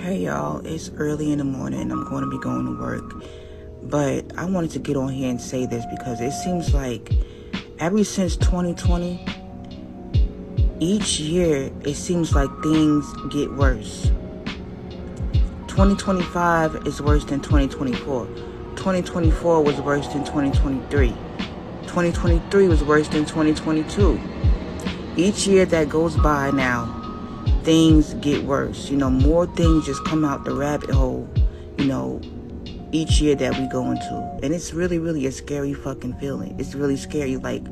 Hey y'all, it's early in the morning. I'm going to be going to work. But I wanted to get on here and say this because it seems like ever since 2020, each year it seems like things get worse. 2025 is worse than 2024. 2024 was worse than 2023. 2023 was worse than 2022. Each year that goes by now, things get worse. More things just come out the rabbit hole, each year that we go into. And it's really, really a scary fucking feeling. It's really scary. Like,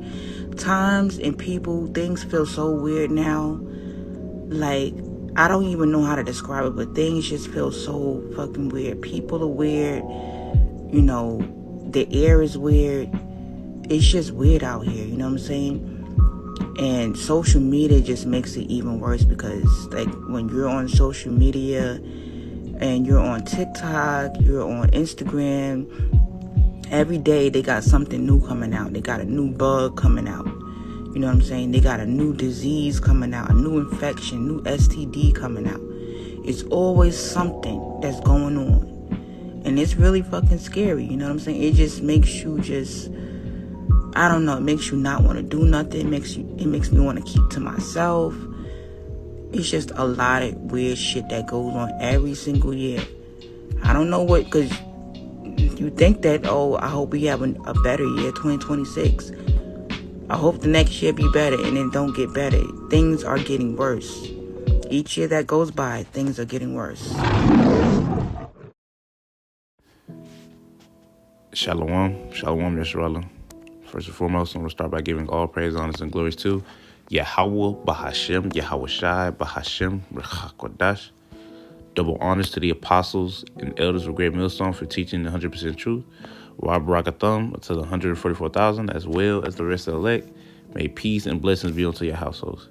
times and people, things feel so weird now. Like, I don't even know how to describe it, but things just feel so fucking weird. People are weird. The air is weird. It's just weird out here, you know what I'm saying? And social media just makes it even worse because, like, when you're on social media and you're on TikTok, you're on Instagram, every day they got something new coming out. They got a new bug coming out. You know what I'm saying? They got a new disease coming out, a new infection, new STD coming out. It's always something that's going on. And it's really fucking scary, you know what I'm saying? It just makes you I don't know, it makes you not want to do nothing. It makes me want to keep to myself. It's just a lot of weird shit that goes on every single year. I don't know what, because you think that, I hope we have a better year, 2026. I hope the next year be better, and it don't get better. Things are getting worse. Each year that goes by, things are getting worse. Shalom, Yisrael. First and foremost, I'm going to start by giving all praise, honors, and glories to Yahweh, Bahashem, Yahweh Shai, Bahashem, Ruach HaKodesh. Double honors to the apostles and elders of Great Millstone for teaching the 100% truth. Rob Barakatham to the 144,000, as well as the rest of the elect. May peace and blessings be unto your households.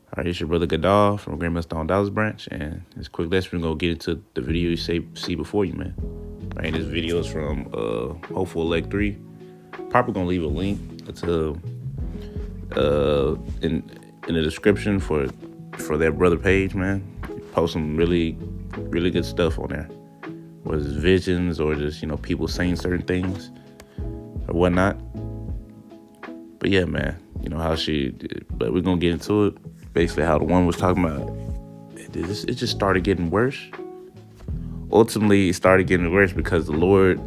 All right, it's your brother Gadal from Great Millstone Dallas branch, and this quick lesson, we're going to get into the video you see before you, man. Right, this video is from Hopeful Elect 3. Probably gonna leave a link to in the description for that brother page, man. Post some really, really good stuff on there. Whether it's visions or just, people saying certain things or whatnot. But yeah, man, but we're gonna get into it. Basically how the one was talking about, it just started getting worse. Ultimately, it started getting worse because the Lord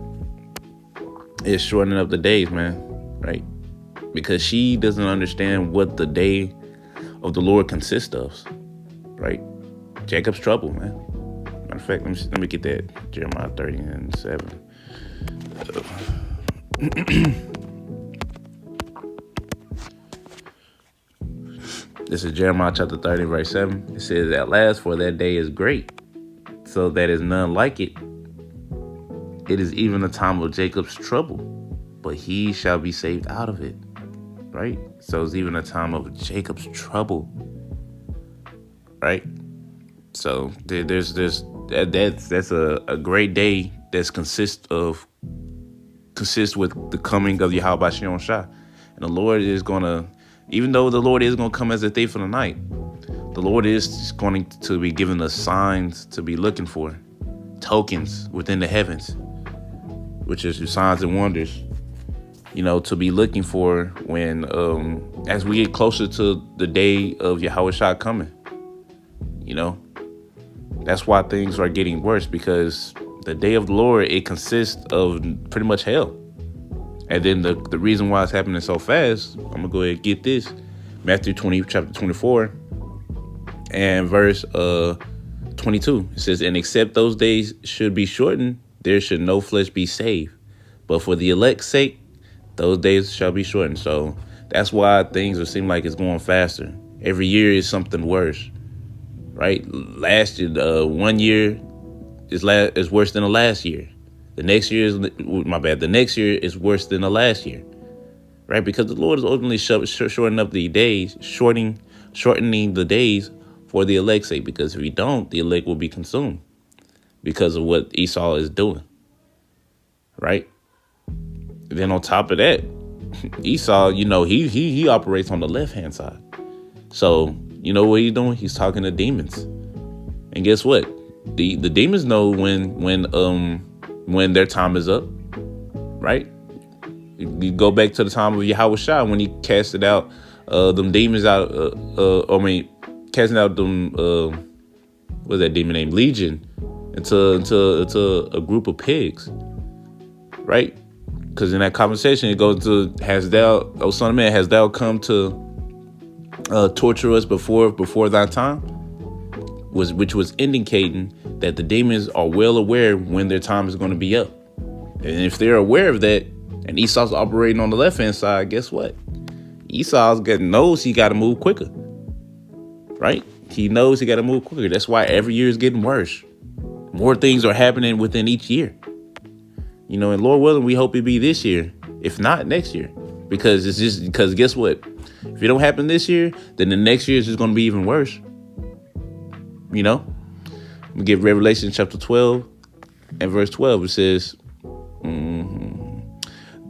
is shortening up the days, man, right? Because she doesn't understand what the day of the Lord consists of, right? Jacob's trouble, man. Matter of fact, let me get that Jeremiah 30:7. This is Jeremiah chapter 30, verse 7. It says, "At last, for that day is great, so that is none like it. It is even a time of Jacob's trouble, but he shall be saved out of it." Right? So it's even a time of Jacob's trouble. Right? So that's a great day that consists with the coming of Yahweh Shem Shai. And the Lord is gonna, even though the Lord is gonna come as a thief in the night, the Lord is going to be giving us signs to be looking for, tokens within the heavens, which is your signs and wonders, to be looking for when, as we get closer to the day of Yahweh Shai coming, that's why things are getting worse, because the day of the Lord, it consists of pretty much hell. And then the reason why it's happening so fast, I'm gonna go ahead and get this. Matthew 20, chapter 24 and verse 22. It says, "And except those days should be shortened, there should no flesh be saved. But for the elect's sake, those days shall be shortened." So that's why things will seem like it's going faster. Every year is something worse, right? Last year, 1 year is worse than the last year. The next year the next year is worse than the last year, right? Because the Lord is ultimately shortening up the days, shortening the days for the elect's sake. Because if he don't, the elect will be consumed because of what Esau is doing, right? Then on top of that, Esau, he operates on the left-hand side. So, what he's doing? He's talking to demons. And guess what? The demons know when their time is up, right? You go back to the time of Yahweh Shai when he casted out them demons out. Casting out them. What's that demon named? Legion into a group of pigs, right? Because in that conversation it goes to, has thou, O son of man, has thou come to torture us before thy time? Which was indicating that the demons are well aware when their time is going to be up. And if they're aware of that, and Esau's operating on the left-hand side, guess what? Knows he got to move quicker, right? He knows he got to move quicker. That's why every year is getting worse. More things are happening within each year. And Lord willing, we hope it be this year. If not, next year. Because guess what? If it don't happen this year, then the next year is just going to be even worse. We give Revelation chapter 12 and verse 12. It says,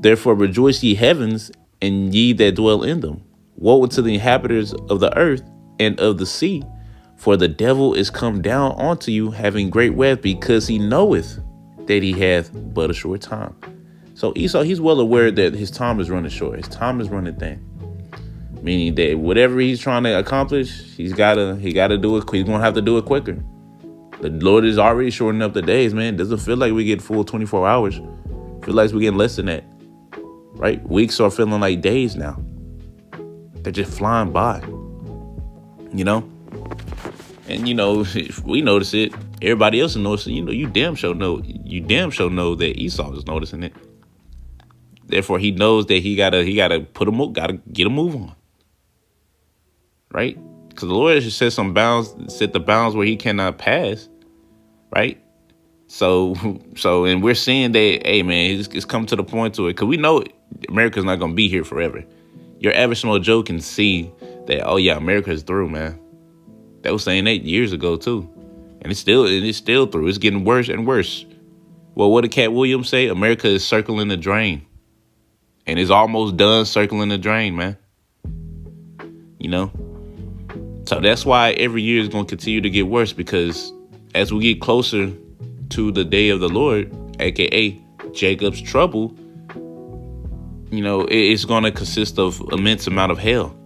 therefore rejoice ye heavens, and ye that dwell in them. Woe unto the inhabitants of the earth and of the sea, for the devil is come down unto you, having great wrath, because he knoweth that he hath but a short time. So Esau, he's well aware that his time is running short. His time is running thin. Meaning that whatever he's trying to accomplish, he gotta do it. He's gonna have to do it quicker. The Lord is already shortening up the days, man. It doesn't feel like we get full 24 hours. It feels like we're getting less than that, right? Weeks are feeling like days now. They're just flying by, And if we notice it, everybody else will notice it. You damn sure know that Esau is noticing it. Therefore, he knows that he gotta get a move on, right? Because the Lord has set the bounds where he cannot pass, right? So, and we're seeing that, hey man, it's come to the point to it, because we know America's not gonna be here forever. Your average small Joe can see that, oh yeah, America is through, man. They was saying that years ago too, and it's still through. It's getting worse and worse. Well, what did Cat Williams say? America is circling the drain, and it's almost done circling the drain, man. So that's why every year is going to continue to get worse, because as we get closer to the day of the Lord, aka Jacob's trouble, it's going to consist of immense amount of hell,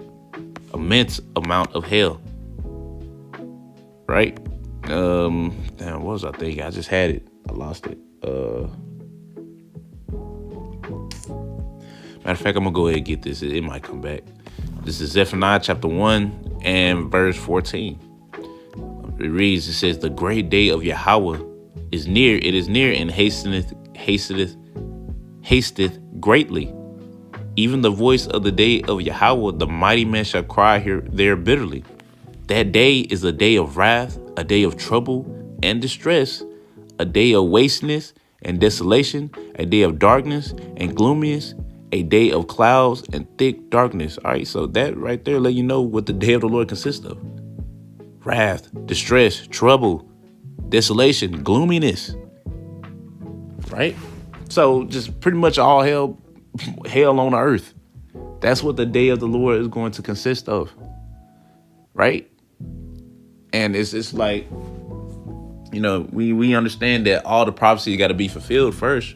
right? What was I thinking? I just had it. I lost it. Matter of fact, I'm gonna go ahead and get this. It might come back. This is Zephaniah chapter 1 and verse 14. It reads, it says, the great day of Yahweh is near. It is near, and hasteth greatly. Even the voice of the day of Yahweh, the mighty man shall cry there bitterly. That day is a day of wrath, a day of trouble and distress, a day of wasteness and desolation, a day of darkness and gloominess, a day of clouds and thick darkness. All right, so that right there let you know what the day of the Lord consists of. Wrath, distress, trouble, desolation, gloominess. Right? So just pretty much all hell on earth. That's what the day of the Lord is going to consist of. Right? And it's like, we understand that all the prophecies got to be fulfilled first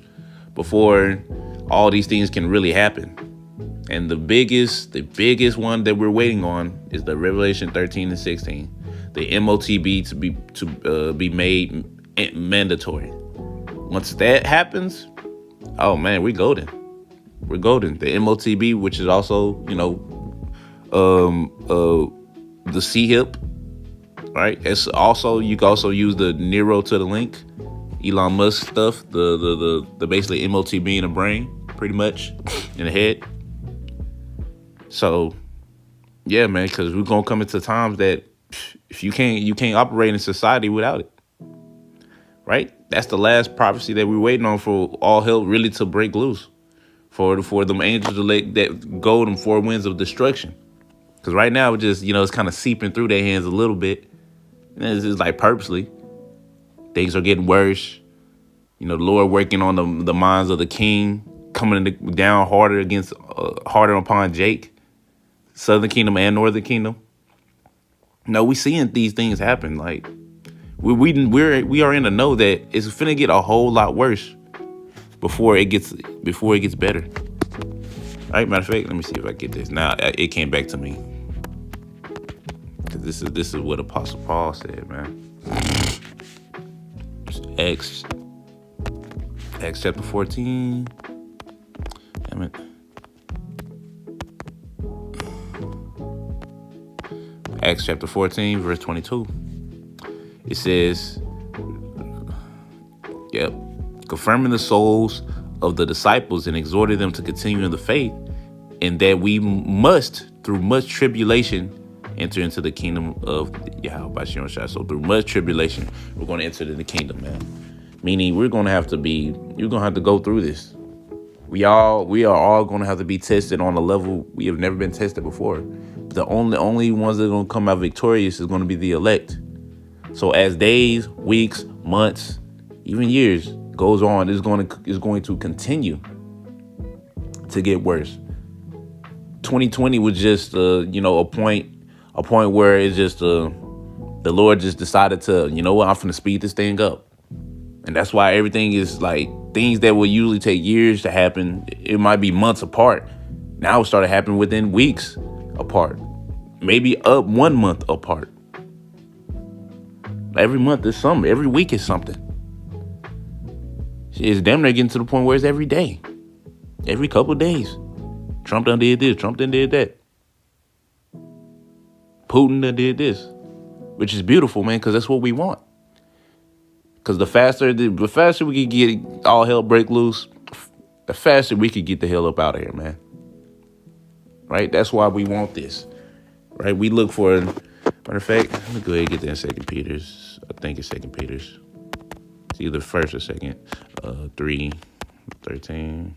before all these things can really happen. And the biggest one that we're waiting on is the Revelation 13 and 16, the MOTB to be made mandatory. Once that happens, oh man, we're golden. We're golden. The MOTB, which is also, the C-HIP, right? It's also, you can also use the Nero to the link, Elon Musk stuff, the basically MOTB in the brain, pretty much, in the head. So, yeah, man, because we're gonna come into times that if you can't operate in society without it, right? That's the last prophecy that we're waiting on for all hell really to break loose, for them angels to that go them four winds of destruction. Because right now, it's kind of seeping through their hands a little bit. And it's just like purposely. Things are getting worse. The Lord working on the minds of the king, coming down harder upon Jake, Southern Kingdom and Northern Kingdom. We seeing these things happen. Like, We are in the know that it's finna get a whole lot worse before it gets better. All right, matter of fact, let me see if I get this. Now it came back to me. Cause this is what Apostle Paul said, man. Acts chapter 14. Damn it. Acts chapter 14, verse 22. It says, confirming the souls of the disciples and exhorting them to continue in the faith, and that we must, through much tribulation, enter into the kingdom of Yahweh. So through much tribulation, we're going to enter the kingdom, man. Meaning you're going to have to go through this. We are all going to have to be tested on a level we have never been tested before. But the only ones that are going to come out victorious is going to be the elect. So as days, weeks, months, even years goes on, is going to continue to get worse. 2020 was just a point where it's just the Lord just decided to, I'm going to speed this thing up. And that's why everything is like things that would usually take years to happen. It might be months apart. Now it started happening within weeks apart, maybe up 1 month apart. Every month is something. Every week is something. It's damn near getting to the point where it's every day. Every couple of days. Trump done did this. Trump done did that. Putin done did this. Which is beautiful, man, because that's what we want. Because the faster we could get all hell break loose, the faster we could get the hell up out of here, man. Right? That's why we want this. Right? We look for, matter of fact, let me go ahead and get that in 2 Peter's. I think it's 2 Peter's. It's either 1st or 2nd. 3:13.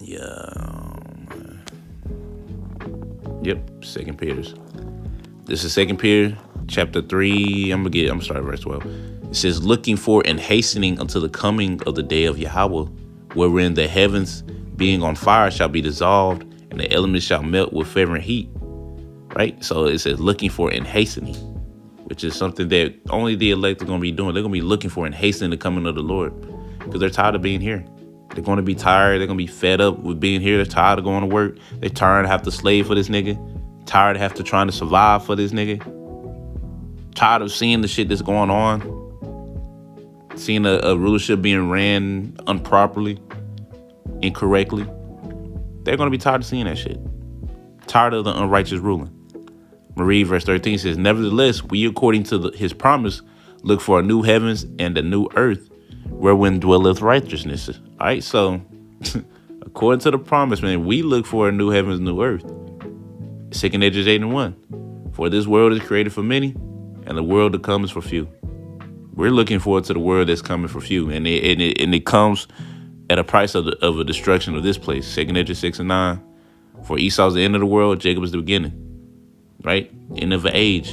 Yeah. Yep, 2 Peter's. This is 2 Peter, chapter 3. I'm starting verse 12. It says, looking for and hastening unto the coming of the day of Yahweh, wherein the heavens being on fire shall be dissolved, and the elements shall melt with fervent heat. Right? So it says looking for and hastening, which is something that only the elect are going to be doing. They're going to be looking for and hastening the coming of the Lord because they're tired of being here. They're going to be tired. They're going to be fed up with being here. They're tired of going to work. They're tired of having to slave for this nigga. Tired of having to trying to survive for this nigga. Tired of seeing the shit that's going on. Seeing a rulership being ran improperly, incorrectly. They're going to be tired of seeing that shit. Tired of the unrighteous ruling. Read verse 13 says, nevertheless, we according to his promise look for a new heavens and a new earth wherein dwelleth righteousness. All right, so according to the promise, man, we look for a new heavens, new earth. 2 Corinthians 8:1. For this world is created for many, and the world to come is for few. We're looking forward to the world that's coming for few, and it comes at a price of a destruction of this place. 2 Corinthians 6:9. For Esau's the end of the world, Jacob is the beginning. Right? End of an age.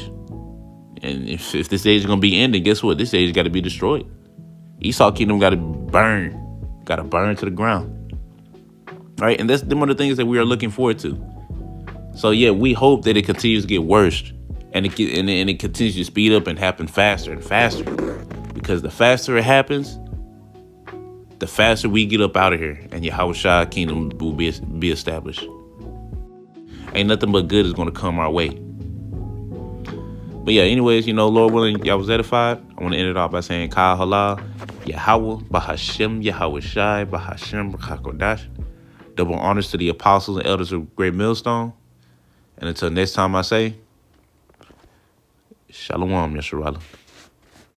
And if this age is going to be ending, guess what? This age got to be destroyed. Esau kingdom got to burn. Got to burn to the ground. Right? And that's one of the things that we are looking forward to. So, yeah, we hope that it continues to get worse. And it continues to speed up and happen faster and faster. Because the faster it happens, the faster we get up out of here. And Yahweh kingdom will be established. Ain't nothing but good is going to come our way. But yeah, anyways, Lord willing, y'all was edified. I want to end it off by saying, Kal Halal, Yahweh, Bahashem, Yahweh Shai, Bahashem, B'chakodash. Double honors to the apostles and elders of Great Millstone. And until next time I say, Shalom, Yesharala.